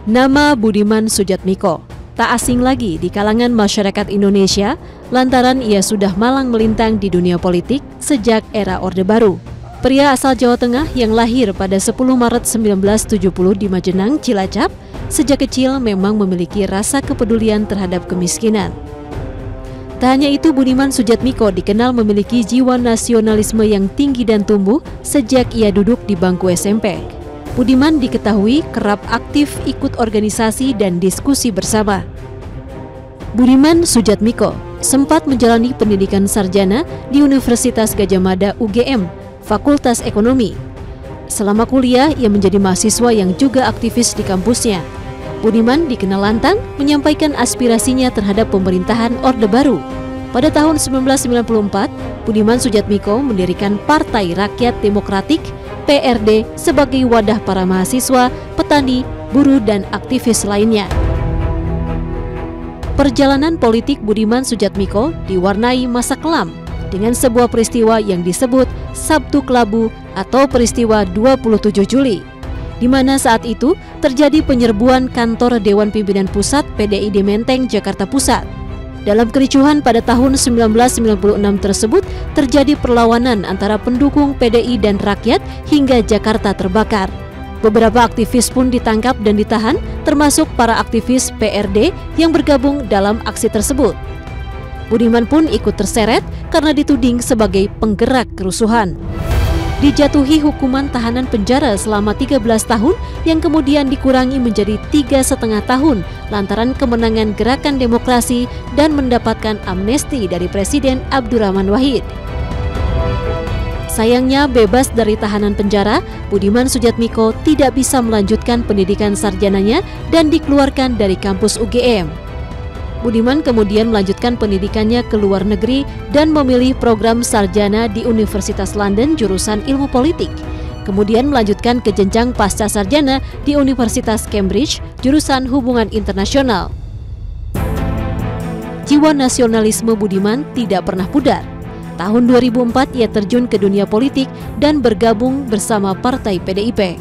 Nama Budiman Sujatmiko tak asing lagi di kalangan masyarakat Indonesia lantaran ia sudah malang melintang di dunia politik sejak era Orde Baru. Pria asal Jawa Tengah yang lahir pada 10 Maret 1970 di Majenang, Cilacap, sejak kecil memang memiliki rasa kepedulian terhadap kemiskinan. Tak hanya itu, Budiman Sujatmiko dikenal memiliki jiwa nasionalisme yang tinggi dan tumbuh sejak ia duduk di bangku SMP. Budiman diketahui kerap aktif ikut organisasi dan diskusi bersama. Budiman Sujatmiko sempat menjalani pendidikan sarjana di Universitas Gadjah Mada UGM, Fakultas Ekonomi. Selama kuliah, ia menjadi mahasiswa yang juga aktivis di kampusnya. Budiman dikenal lantang menyampaikan aspirasinya terhadap pemerintahan Orde Baru. Pada tahun 1994, Budiman Sujatmiko mendirikan Partai Rakyat Demokratik PRD sebagai wadah para mahasiswa, petani, buruh, dan aktivis lainnya. Perjalanan politik Budiman Sujatmiko diwarnai masa kelam dengan sebuah peristiwa yang disebut Sabtu Kelabu atau peristiwa 27 Juli, di mana saat itu terjadi penyerbuan kantor Dewan Pimpinan Pusat PDI di Menteng, Jakarta Pusat. Dalam kericuhan pada tahun 1996 tersebut terjadi perlawanan antara pendukung PDI dan rakyat hingga Jakarta terbakar. Beberapa aktivis pun ditangkap dan ditahan, termasuk para aktivis PRD yang bergabung dalam aksi tersebut. Budiman pun ikut terseret karena dituding sebagai penggerak kerusuhan. Dijatuhi hukuman tahanan penjara selama 13 tahun yang kemudian dikurangi menjadi 3,5 tahun lantaran kemenangan Gerakan Demokrasi dan mendapatkan amnesti dari Presiden Abdurrahman Wahid. Sayangnya bebas dari tahanan penjara, Budiman Sujatmiko tidak bisa melanjutkan pendidikan sarjananya dan dikeluarkan dari kampus UGM. Budiman kemudian melanjutkan pendidikannya ke luar negeri dan memilih program sarjana di Universitas London jurusan Ilmu Politik. Kemudian melanjutkan ke jenjang pasca sarjana di Universitas Cambridge jurusan Hubungan Internasional. Jiwa nasionalisme Budiman tidak pernah pudar. Tahun 2004 ia terjun ke dunia politik dan bergabung bersama Partai PDIP.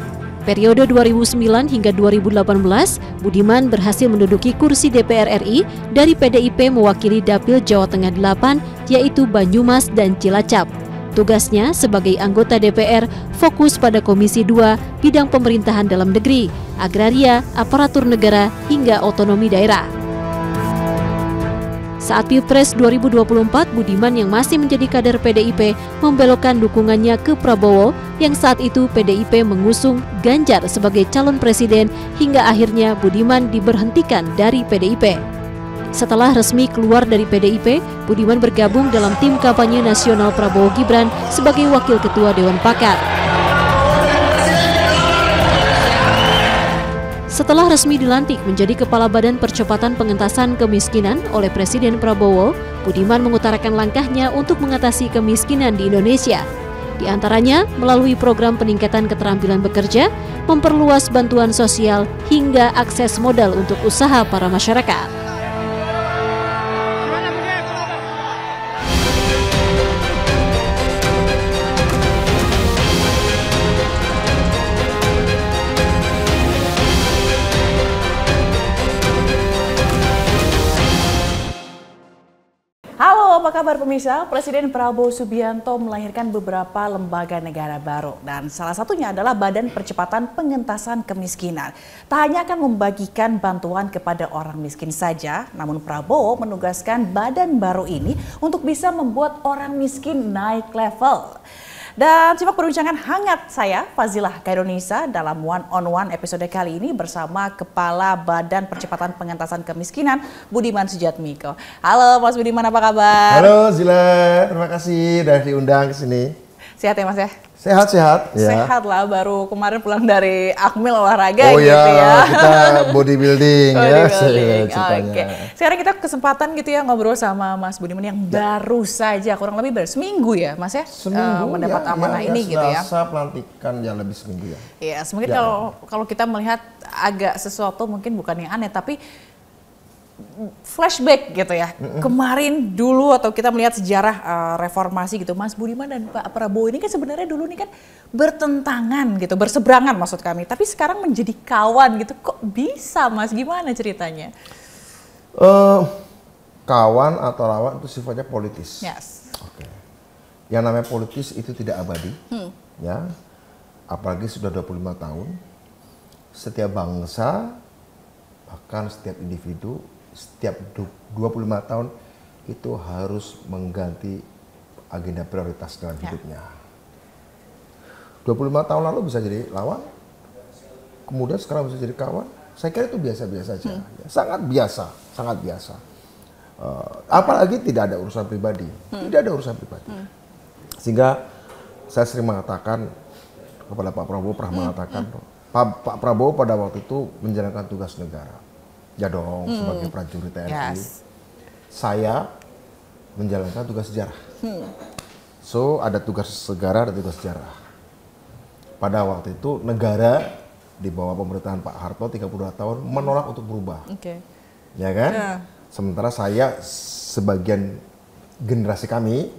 Periode 2009 hingga 2018, Budiman berhasil menduduki kursi DPR RI dari PDIP mewakili Dapil Jawa Tengah 8, yaitu Banyumas dan Cilacap. Tugasnya sebagai anggota DPR fokus pada Komisi 2, bidang pemerintahan dalam negeri, agraria, aparatur negara, hingga otonomi daerah. Saat Pilpres 2024, Budiman yang masih menjadi kader PDIP membelokkan dukungannya ke Prabowo yang saat itu PDIP mengusung Ganjar sebagai calon presiden hingga akhirnya Budiman diberhentikan dari PDIP. Setelah resmi keluar dari PDIP, Budiman bergabung dalam tim kampanye nasional Prabowo Gibran sebagai wakil ketua Dewan Pakar. Setelah resmi dilantik menjadi Kepala Badan Percepatan Pengentasan Kemiskinan oleh Presiden Prabowo, Budiman mengutarakan langkahnya untuk mengatasi kemiskinan di Indonesia. Di antaranya melalui program peningkatan keterampilan bekerja, memperluas bantuan sosial, hingga akses modal untuk usaha para masyarakat. Apa kabar pemirsa? Presiden Prabowo Subianto melahirkan beberapa lembaga negara baru dan salah satunya adalah Badan Percepatan Pengentasan Kemiskinan. Tak hanya akan membagikan bantuan kepada orang miskin saja, namun Prabowo menugaskan badan baru ini untuk bisa membuat orang miskin naik level. Dan simak perbincangan hangat saya, Fazilah Khairunisa, dalam One on One episode kali ini bersama Kepala Badan Percepatan Pengentasan Kemiskinan, Budiman Sujatmiko. Halo Mas Budiman, apa kabar? Halo Zila, terima kasih sudah diundang ke sini. Sehat ya Mas ya? Sehat-sehat. Sehat lah, baru kemarin pulang dari Akmil olahraga Oh gitu ya. kita bodybuilding ya ceritanya. Oke. Sekarang kita kesempatan gitu ya ngobrol sama Mas Budiman yang baru saja kurang lebih seminggu ya Mas ya? Seminggu mendapat amanah ini gitu ya. Selasa pelantikan ya lebih seminggu ya. Iya, mungkin kalau kita melihat agak sesuatu mungkin bukan yang aneh tapi flashback gitu ya. Kemarin dulu atau kita melihat sejarah reformasi gitu, Mas Budiman dan Pak Prabowo ini kan sebenarnya dulu ini kan bertentangan gitu, berseberangan maksud kami. Tapi sekarang menjadi kawan gitu. Kok bisa Mas? Gimana ceritanya? Kawan atau lawan itu sifatnya politis. Yes. Oke. Yang namanya politis itu tidak abadi. Ya. Apalagi sudah 25 tahun. Setiap bangsa bahkan setiap individu setiap 25 tahun itu harus mengganti agenda prioritas dalam hidupnya. 25 tahun lalu bisa jadi lawan, kemudian sekarang bisa jadi kawan. Saya kira itu biasa-biasa saja, ya, sangat biasa. Apalagi tidak ada urusan pribadi, Sehingga saya sering mengatakan kepada Pak Prabowo, pernah mengatakan, Pak Prabowo pada waktu itu menjalankan tugas negara. Ya dong, sebagai prajurit TNI. Yes. Saya menjalankan tugas sejarah. So, ada tugas negara, ada tugas sejarah. Pada waktu itu, negara di bawah pemerintahan Pak Harto 32 tahun menolak untuk berubah. Ya kan? Yeah. Sementara saya, sebagian generasi kami,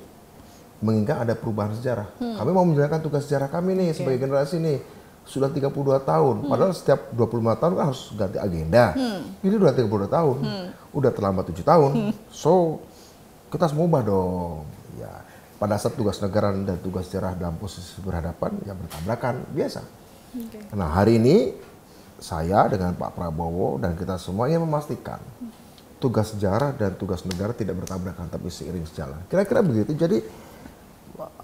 menginginkan ada perubahan sejarah. Kami mau menjalankan tugas sejarah kami nih, sebagai generasi nih. Sudah 32 tahun, padahal setiap 25 tahun kan harus ganti agenda. Ini udah 32 tahun, udah terlambat 7 tahun. So, kita harus mengubah dong. Ya, pada saat tugas negara dan tugas sejarah dalam posisi berhadapan, ya bertabrakan, biasa. Nah, hari ini saya dengan Pak Prabowo dan kita semuanya memastikan tugas sejarah dan tugas negara tidak bertabrakan, tapi seiring sejalan. Kira-kira begitu. Jadi,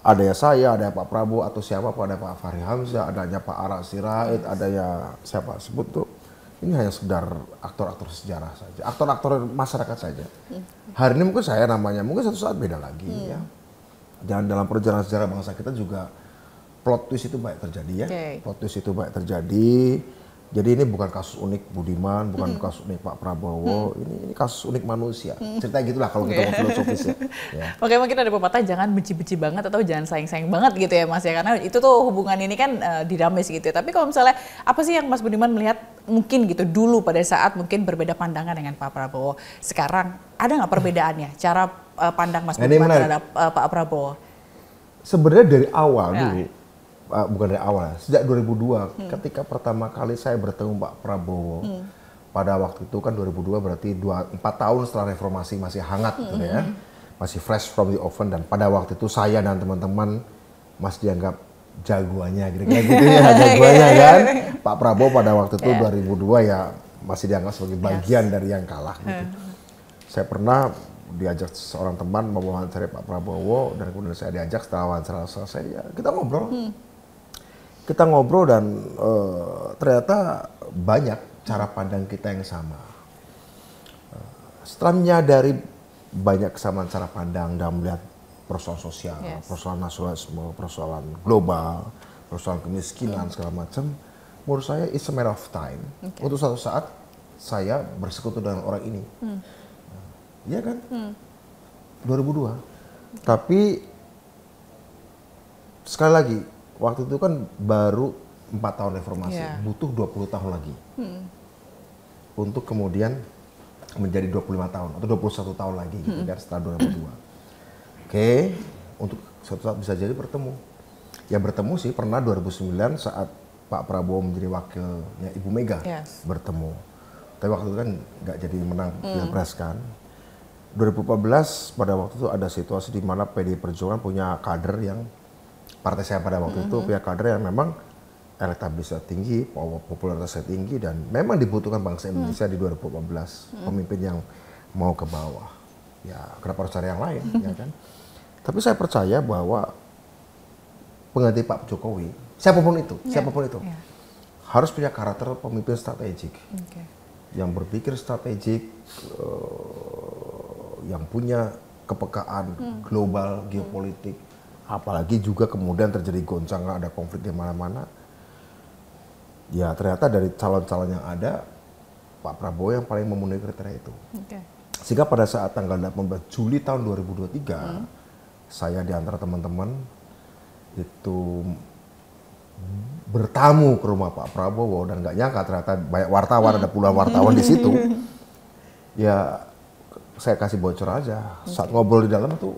ada ya saya, ada Pak Prabowo atau siapa, ada Pak Fahri Hamzah, adanya Pak Ara Sirait, ada ya siapa sebut tuh. Ini hanya sekedar aktor-aktor sejarah saja, aktor-aktor masyarakat saja. Hari ini mungkin saya namanya, mungkin suatu saat beda lagi ya. Dan dalam perjalanan sejarah bangsa kita juga plot twist itu banyak terjadi ya. Plot twist itu banyak terjadi. Jadi ini bukan kasus unik Budiman, bukan kasus unik Pak Prabowo, ini kasus unik manusia. Ceritanya gitulah kalau kita mau filosofis ya. Oke, mungkin ada pepatah jangan benci-benci banget atau jangan sayang-sayang banget gitu ya Mas ya, karena itu tuh hubungan ini kan dinamis gitu ya. Tapi kalau misalnya apa sih yang Mas Budiman melihat mungkin gitu dulu pada saat mungkin berbeda pandangan dengan Pak Prabowo, sekarang ada nggak perbedaannya cara pandang Mas Budiman terhadap Pak Prabowo? Sebenarnya dari awal dulu. Bukan dari awal, sejak 2002 ketika pertama kali saya bertemu Pak Prabowo, pada waktu itu kan 2002 berarti 4 tahun setelah reformasi masih hangat gitu ya, masih fresh from the oven, dan pada waktu itu saya dan teman-teman masih dianggap jagoannya gitu ya, jagoannya kan. Pak Prabowo pada waktu itu 2002 ya masih dianggap sebagai bagian dari yang kalah gitu. Saya pernah diajak seorang teman mewawancari Pak Prabowo dan kemudian saya diajak, setelah wawancara selesai ya kita ngobrol. Kita ngobrol dan ternyata banyak cara pandang kita yang sama. Setelah menyadari banyak kesamaan cara pandang dan melihat persoalan sosial, persoalan nasionalisme, persoalan global, persoalan kemiskinan segala macam, menurut saya it's a matter of time. Untuk suatu saat saya bersekutu dengan orang ini. Iya kan? 2002. Tapi sekali lagi, waktu itu kan baru 4 tahun reformasi, butuh 20 tahun lagi untuk kemudian menjadi 25 tahun atau 21 tahun lagi gitu kan setelah 2002. Oke, untuk suatu saat bisa jadi bertemu. Ya bertemu sih pernah 2009 saat Pak Prabowo menjadi wakilnya Ibu Mega bertemu. Tapi waktu itu kan nggak jadi menang Pilpres kan. 2014 pada waktu itu ada situasi di mana PDI Perjuangan punya kader yang partai saya pada waktu itu punya kader yang memang elektabilitasnya tinggi, popularitasnya tinggi, dan memang dibutuhkan bangsa Indonesia di 2014 pemimpin yang mau ke bawah. Ya kenapa harus cari yang lain, ya kan? Tapi saya percaya bahwa pengganti Pak Jokowi, siapapun itu, harus punya karakter pemimpin strategik, yang berpikir strategik, yang punya kepekaan global, geopolitik, apalagi juga kemudian terjadi goncangan, ada konflik di mana-mana. Ya ternyata dari calon-calon yang ada, Pak Prabowo yang paling memenuhi kriteria itu. Sehingga pada saat tanggal 18 Juli tahun 2023, saya di antara teman-teman itu bertamu ke rumah Pak Prabowo dan nggak nyangka ternyata banyak wartawan, ada puluhan wartawan di situ. Ya saya kasih bocor aja, saat ngobrol di dalam tuh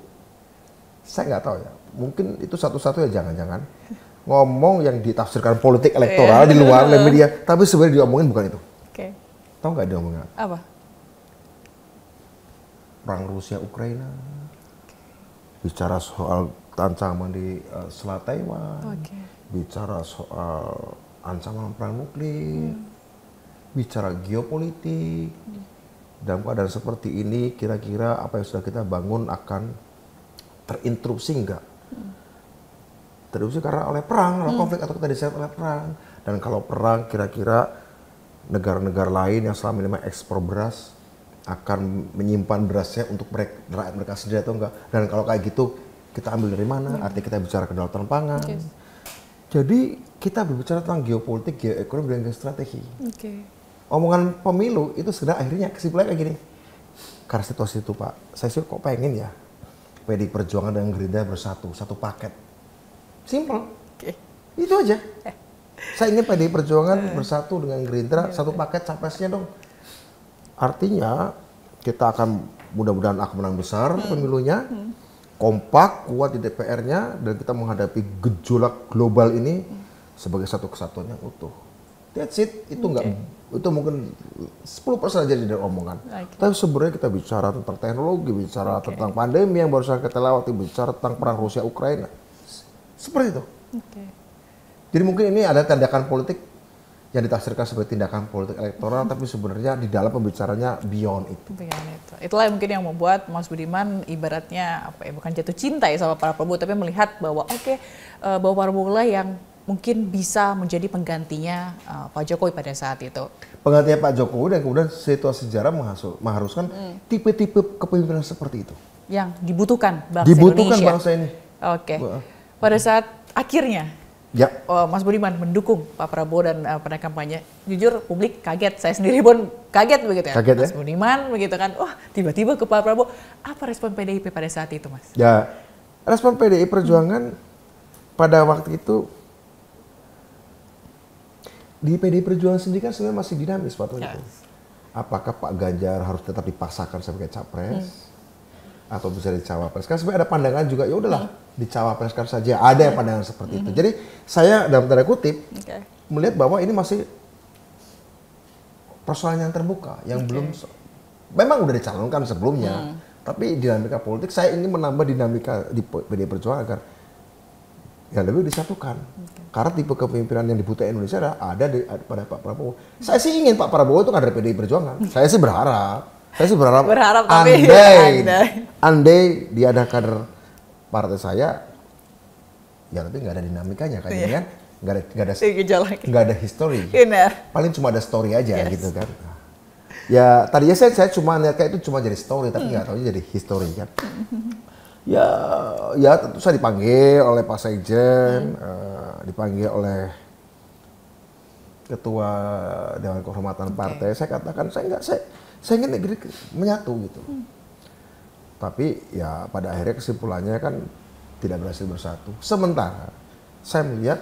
saya nggak tahu ya, mungkin itu satu-satunya jangan-jangan ngomong yang ditafsirkan politik elektoral di luar media, tapi sebenarnya diomongin bukan itu. Tahu nggak diomongin apa? Perang Rusia Ukraina, bicara soal ancaman di Selat Taiwan, bicara soal ancaman perang nuklir, bicara geopolitik. Dalam keadaan seperti ini, kira-kira apa yang sudah kita bangun akan terinterupsi enggak? Terinterupsi karena oleh perang, oleh konflik, atau kita diseret oleh perang. Dan kalau perang, kira-kira negara-negara lain yang selama ini ekspor beras akan menyimpan berasnya untuk rakyat mereka sendiri atau enggak? Dan kalau kayak gitu, kita ambil dari mana? Artinya kita bicara kedaulatan pangan. Jadi kita berbicara tentang geopolitik, geoekonomi, dan geostrategi. Omongan pemilu itu sudah akhirnya kesimpulannya kayak gini. Karena situasi itu Pak, saya sih kok pengen ya PDI Perjuangan dan Gerindra bersatu, satu paket. Simple. Itu aja. Saya ingin PDI Perjuangan bersatu dengan Gerindra, satu paket capresnya dong. Artinya kita akan mudah-mudahan akan menang besar pemilunya, kompak, kuat di DPR-nya, dan kita menghadapi gejolak global ini sebagai satu kesatuan yang utuh. That's it. Itu enggak, itu mungkin 10% aja dari omongan. Tapi sebenarnya kita bicara tentang teknologi, bicara tentang pandemi yang baru saja kita lewati, bicara tentang perang Rusia Ukraina. Seperti itu. Jadi mungkin ini ada tindakan politik yang ditafsirkan sebagai tindakan politik elektoral, tapi sebenarnya di dalam pembicaranya beyond itu. Itulah mungkin yang membuat Mas Budiman ibaratnya apa ya, bukan jatuh cinta ya sama para Prabowo, tapi melihat bahwa bahwa Prabowo lah yang mungkin bisa menjadi penggantinya Pak Jokowi pada saat itu. Penggantinya Pak Jokowi, dan kemudian situasi sejarah mengharuskan tipe-tipe kepemimpinan seperti itu. Yang dibutuhkan bangsa Indonesia. Bangsa ini. Pada saat akhirnya Mas Budiman mendukung Pak Prabowo dan pada kampanye, jujur publik kaget, saya sendiri pun kaget begitu ya. Mas Budiman begitu kan, wah tiba-tiba ke Pak Prabowo. Apa respon PDIP pada saat itu Mas? Ya, respon PDI Perjuangan pada waktu itu, di PDI Perjuangan sendiri kan sebenarnya masih dinamis waktu itu. Apakah Pak Ganjar harus tetap dipaksakan sebagai capres atau bisa dicawapres? Kan sebenarnya ada pandangan juga, ya udahlah dicawapreskan saja. Ada yang pandangan seperti itu. Jadi saya dalam tanda kutip melihat bahwa ini masih persoalan yang terbuka, yang belum, memang udah dicalonkan sebelumnya, tapi dinamika politik saya ingin menambah dinamika di PDI Perjuangan agar yang lebih disatukan. Karena tipe kepemimpinan yang dibutuhkan Indonesia ada pada Pak Prabowo. Saya sih ingin Pak Prabowo itu kader PDI Perjuangan. Saya sih berharap tapi andai dia ada kader partai saya, ya tapi nggak ada dinamikanya kan, kan? Nggak ada history. Paling cuma ada story aja gitu kan. Ya tadinya saya cuma lihat kayak itu cuma jadi story, tapi nggak tahu jadi history kan. Ya tentu saya dipanggil oleh Pak Sekjen, dipanggil oleh Ketua Dewan Kehormatan Partai. Saya katakan saya ingin negeri menyatu gitu. Tapi ya pada akhirnya kesimpulannya kan tidak berhasil bersatu. Sementara saya melihat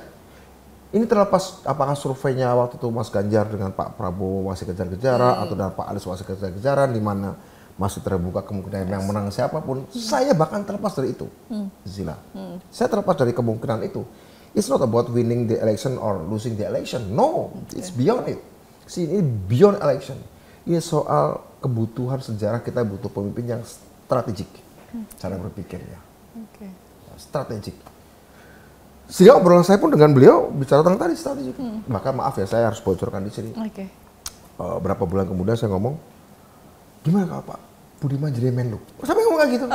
ini terlepas apakah surveinya waktu itu Mas Ganjar dengan Pak Prabowo masih kejar-kejaran atau dengan Pak Anies masih kejar-kejaran, di mana masih terbuka kemungkinan yang menang siapapun. Saya bahkan terlepas dari itu, Zila. Saya terlepas dari kemungkinan itu. It's not about winning the election or losing the election. No, it's beyond it. See, ini beyond election. Ini soal kebutuhan sejarah, kita butuh pemimpin yang strategik. Cara berpikirnya. Strategik. Sehingga obrolan saya pun dengan beliau bicara tentang tadi strategik. Maka maaf ya, saya harus bocorkan di sini. Berapa bulan kemudian saya ngomong, gimana kalau Pak Budiman jadi Menlu? Sampai ngomong kayak gitu.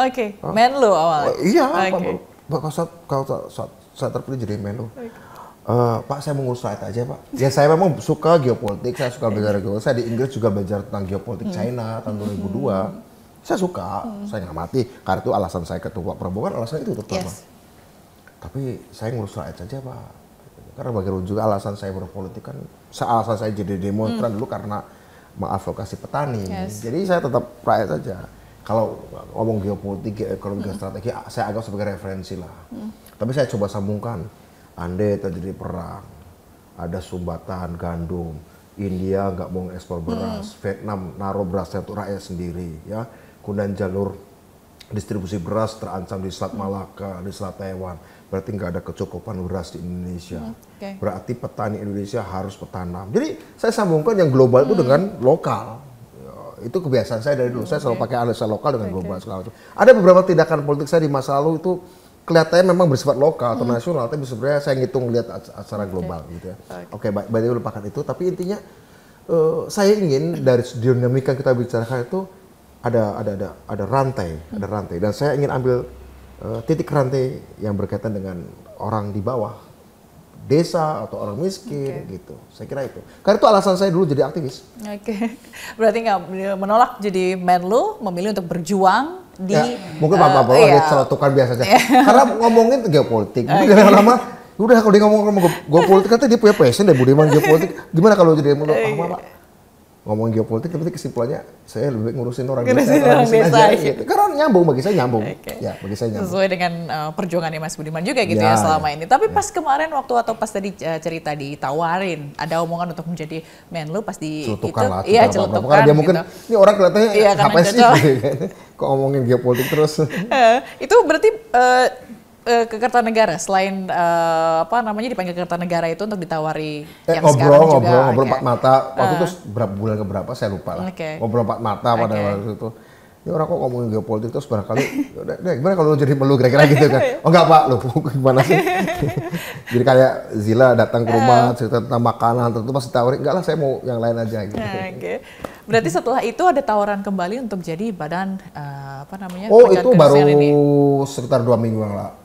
Menlu awalnya. Iya, kalau saya terpilih jadi Menlu. Pak, saya mau ngurus rakyat aja Pak. Ya saya memang suka geopolitik, saya suka belajar geopolitik. Saya di Inggris juga belajar tentang geopolitik China tahun 2002. Saya suka, saya ngamati. Karena itu alasan saya ketemu Pak Prabowo kan alasan itu terutama. Tapi saya ngurus rakyat saja Pak. Karena bagaimanapun juga alasan saya berpolitik kan, alasan saya jadi demonstran dulu karena mengadvokasi petani. Jadi saya tetap rakyat saja. Kalau ngomong geopolitik, geoekonomi, strategi, saya anggap sebagai referensi lah. Tapi saya coba sambungkan, andai terjadi perang, ada sumbatan gandum, India nggak mau ekspor beras, Vietnam naruh berasnya untuk rakyat sendiri, ya. Kemudian jalur distribusi beras terancam di Selat Malaka, di Selat Taiwan. Berarti nggak ada kecukupan beras di Indonesia. Berarti petani Indonesia harus bertanam. Jadi saya sambungkan yang global itu dengan lokal. Itu kebiasaan saya dari dulu. Saya selalu pakai analisa lokal dengan global segala macam. Ada beberapa tindakan politik saya di masa lalu itu kelihatannya memang bersifat lokal atau nasional, tapi sebenarnya saya ngitung lihat acara global gitu ya. Oke, baik lupakan itu. Tapi intinya saya ingin dari dinamika kita bicarakan itu ada rantai, dan saya ingin ambil titik rantai yang berkaitan dengan orang di bawah, desa atau orang miskin gitu. Saya kira itu. Karena itu alasan saya dulu jadi aktivis. Berarti nggak menolak jadi Menlu, memilih untuk berjuang di. Ya, mungkin Pak Prabowo dia celotukan biasa saja. Karena ngomongin geopolitik, lama-lama udah kalau dia ngomong geopolitik kan dia punya passion deh Budiman geopolitik. Gimana kalau jadi Menlu? Pak. Ngomong geopolitik, tapi kesimpulannya saya lebih baik ngurusin orang desa aja gitu. Karena nyambung, bagi saya nyambung. Ya, bagi saya nyambung. Sesuai dengan perjuangannya Mas Budiman juga gitu ya selama ini. Tapi pas kemarin atau pas tadi cerita ditawarin, ada omongan untuk menjadi Menlu pas di celutukan lah. Iya, celutukan. Karena dia mungkin ini orang kelihatannya apa sih? Kok ngomongin geopolitik terus. Itu berarti ke Kertanegara selain dipanggil Kertanegara itu untuk ditawari yang sekarang juga ngobrol empat mata waktu itu bulan keberapa saya lupa lah. Ngobrol empat mata pada waktu itu. Ini orang kok ngomongin geopolitik terus barangkali gimana kalau jadi Menlu kira-kira gitu kan. Oh enggak Pak, lu gimana sih? Jadi kayak Zila datang ke rumah cerita tentang makanan tentu pasti tawarin enggak lah saya mau yang lain aja gitu. Berarti setelah itu ada tawaran kembali untuk jadi badan Oh itu baru sekitar 2 minggu yang lalu.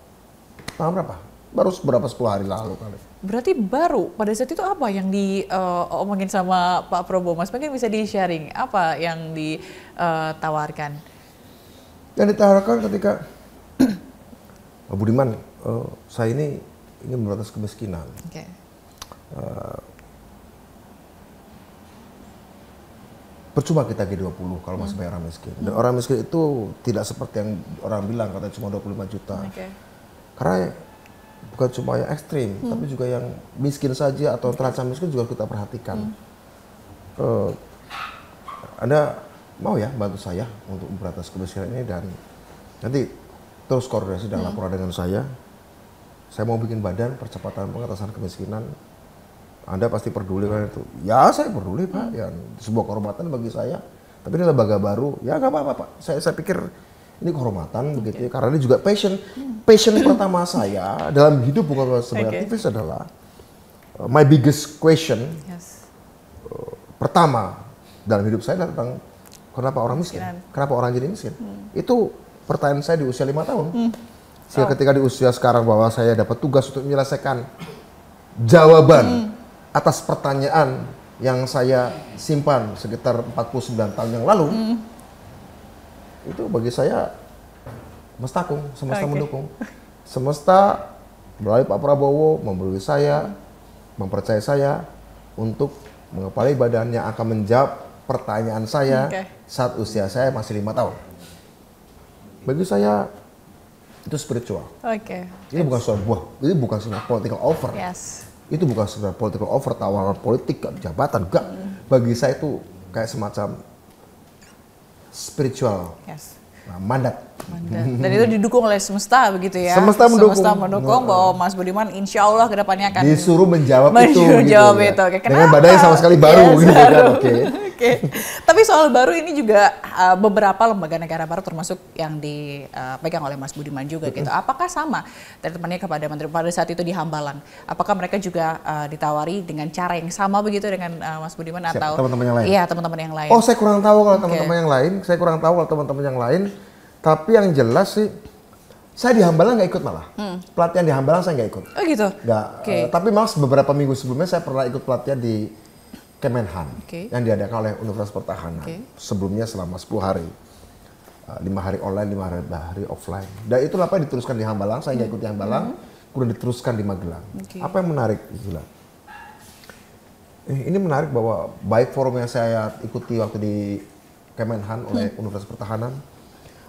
Berapa? Baru beberapa 10 hari lalu kali. Berarti baru pada saat itu apa yang diomongin sama Pak Prabowo? Mas mungkin bisa di-sharing apa yang ditawarkan? Yang ditawarkan ketika Pak Budiman, saya ini ingin memberantas kemiskinan. Percuma kita G20 kalau masih banyak orang miskin. Dan orang miskin itu tidak seperti yang orang bilang katanya cuma 25 juta. Karena bukan cuma yang ekstrim, tapi juga yang miskin saja atau terancam miskin juga kita perhatikan. Anda mau ya bantu saya untuk memberantas kemiskinan ini dan nanti terus koordinasi dan laporan dengan saya. Saya mau bikin badan percepatan pengatasan kemiskinan. Anda pasti peduli kan itu? Ya saya peduli Pak, ya sebuah kehormatan bagi saya. Tapi ini lembaga baru, ya nggak apa-apa Pak. Saya pikir ini kehormatan begitu ya, karena ini juga passion pertama saya dalam hidup bukan sebagai aktivis adalah my biggest question pertama dalam hidup saya adalah tentang kenapa orang miskin, kenapa orang jadi miskin. Itu pertanyaan saya di usia 5 tahun. Sehingga ketika di usia sekarang bahwa saya dapat tugas untuk menyelesaikan jawaban atas pertanyaan yang saya simpan sekitar 49 tahun yang lalu. Itu bagi saya mestakung, semesta mendukung. Semesta melalui Pak Prabowo memberi saya, mempercayai saya untuk mengepalai badan yang akan menjawab pertanyaan saya saat usia saya masih 5 tahun. Bagi saya itu spiritual. Ini bukan sebuah political offer. Itu bukan sebuah political offer, tawaran politik, jabatan, enggak. Bagi saya itu kayak semacam spiritual, mandat. Dan itu didukung oleh semesta begitu ya. Semesta mendukung bahwa Mas Budiman insya Allah kedepannya akan disuruh menjawab itu. Dengan badan yang sama sekali baru gitu kan. Tapi soal baru ini juga beberapa lembaga negara baru termasuk yang dipegang oleh Mas Budiman juga gitu. Apakah sama treatmentnya kepada menteri pada saat itu di Hambalang? Apakah mereka juga ditawari dengan cara yang sama begitu dengan Mas Budiman atau teman-teman yang lain? Iya, teman-teman yang lain. Oh, saya kurang tahu kalau teman-teman yang lain. Saya kurang tahu kalau teman-teman yang lain. Tapi yang jelas sih, saya di Hambalang nggak ikut malah. Pelatihan di Hambalang saya nggak ikut. Oh gitu? Nggak. Tapi malah beberapa minggu sebelumnya saya pernah ikut pelatihan di Kemenhan yang diadakan oleh Universitas Pertahanan. Sebelumnya selama 10 hari. 5 hari online, 5 hari offline. Dan itu apa yang diteruskan di Hambalang, saya nggak ikut di Hambalang. kemudian diteruskan di Magelang. Apa yang menarik itulah? Ini menarik bahwa baik forum yang saya ikuti waktu di Kemenhan oleh Universitas Pertahanan,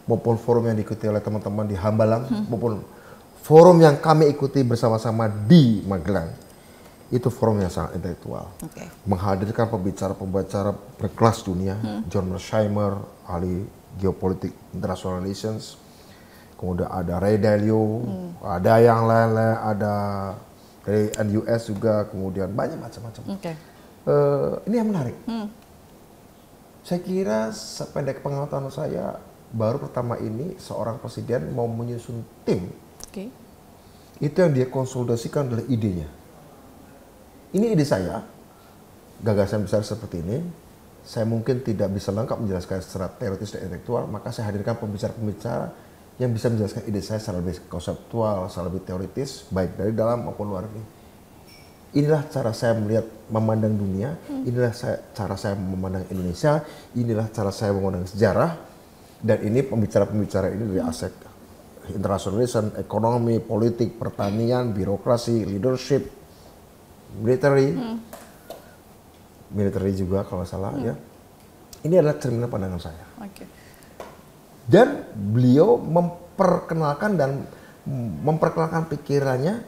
maupun forum yang diikuti oleh teman-teman di Hambalang, maupun forum yang kami ikuti bersama-sama di Magelang, itu forum yang sangat intelektual. Menghadirkan pembicara-pembicara berkelas dunia, John Mearsheimer, ahli geopolitik international relations, kemudian ada Ray Dalio, ada yang lain-lain, ada dari NUS juga, kemudian banyak macam-macam. Ini yang menarik. Saya kira sependek pengetahuan saya, baru pertama ini seorang presiden mau menyusun tim. Itu yang dia konsolidasikan adalah idenya. Ini ide saya, gagasan besar seperti ini. Saya mungkin tidak bisa lengkap menjelaskan secara teoritis dan intelektual, maka saya hadirkan pembicara-pembicara yang bisa menjelaskan ide saya secara lebih konseptual, secara lebih teoritis, baik dari dalam maupun luar negeri. Inilah cara saya melihat, memandang dunia, inilah cara saya memandang Indonesia, inilah cara saya memandang sejarah, dan ini pembicara-pembicara ini dari aspek international relation, ekonomi, politik, pertanian, birokrasi, leadership, military juga kalau salah ya. Ini adalah cerminan pandangan saya. Dan beliau memperkenalkan pikirannya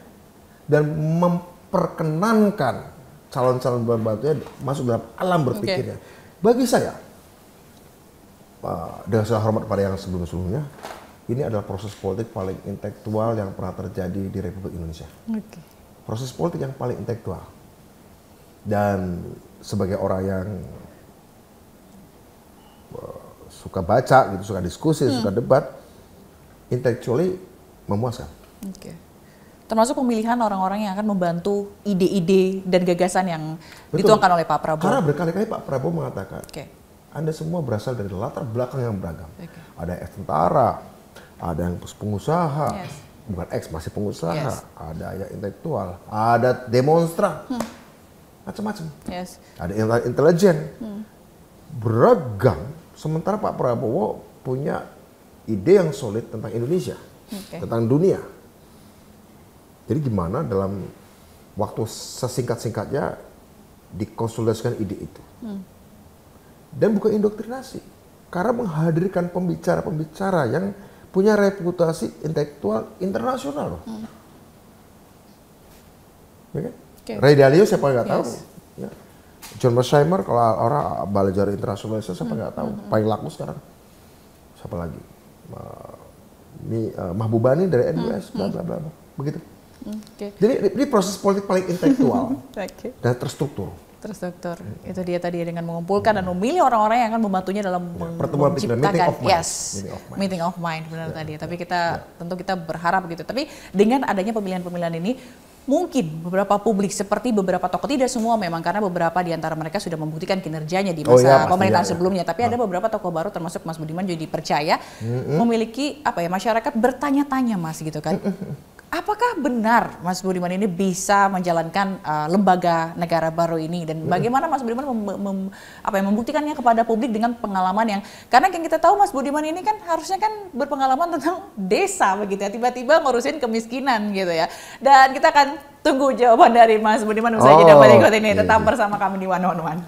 dan memperkenankan calon-calon pembantunya masuk dalam alam berpikirnya. Bagi saya, dengan segala hormat pada yang sebelum-sebelumnya, ini adalah proses politik paling intelektual yang pernah terjadi di Republik Indonesia. Proses politik yang paling intelektual. Dan sebagai orang yang suka baca, gitu, suka diskusi, suka debat, intellectually memuaskan. Termasuk pemilihan orang-orang yang akan membantu ide-ide dan gagasan yang dituangkan oleh Pak Prabowo. Karena berkali-kali Pak Prabowo mengatakan, Anda semua berasal dari latar belakang yang beragam. Ada yang ex-tentara, ada yang pengusaha, bukan ex, masih pengusaha, ada yang intelektual, ada demonstran, macam-macam. Ada yang intelijen, beragam. Sementara Pak Prabowo punya ide yang solid tentang Indonesia, tentang dunia. Jadi gimana dalam waktu sesingkat-singkatnya dikonsolidasikan ide itu. Dan bukan indoktrinasi, karena menghadirkan pembicara-pembicara yang punya reputasi intelektual internasional loh. Ray Dalio siapa nggak tahu. John Mearsheimer, kalau orang belajar internasional siapa nggak tahu. Paling laku sekarang. Siapa lagi? Mahbubani dari NUS, bla bla bla. Begitu. Jadi ini proses politik paling intelektual dan terstruktur. Itu dia tadi dengan mengumpulkan dan memilih orang-orang yang akan membantunya dalam menciptakan meeting of mind benar tadi. Tapi tentu kita berharap gitu. Tapi dengan adanya pemilihan-pemilihan ini, mungkin beberapa publik seperti beberapa tokoh, tidak semua memang, karena beberapa di antara mereka sudah membuktikan kinerjanya di masa pemerintahan sebelumnya. Tapi ada beberapa tokoh baru, termasuk Mas Budiman, jadi dipercaya memiliki masyarakat bertanya-tanya Mas gitu kan. Apakah benar Mas Budiman ini bisa menjalankan lembaga negara baru ini, dan bagaimana Mas Budiman membuktikannya kepada publik dengan pengalaman yang, karena yang kita tahu Mas Budiman ini kan harusnya kan berpengalaman tentang desa begitu ya, tiba-tiba ngurusin kemiskinan gitu ya. Dan kita akan tunggu jawaban dari Mas Budiman usai jeda berikut ini. Tetap bersama kami di One on One.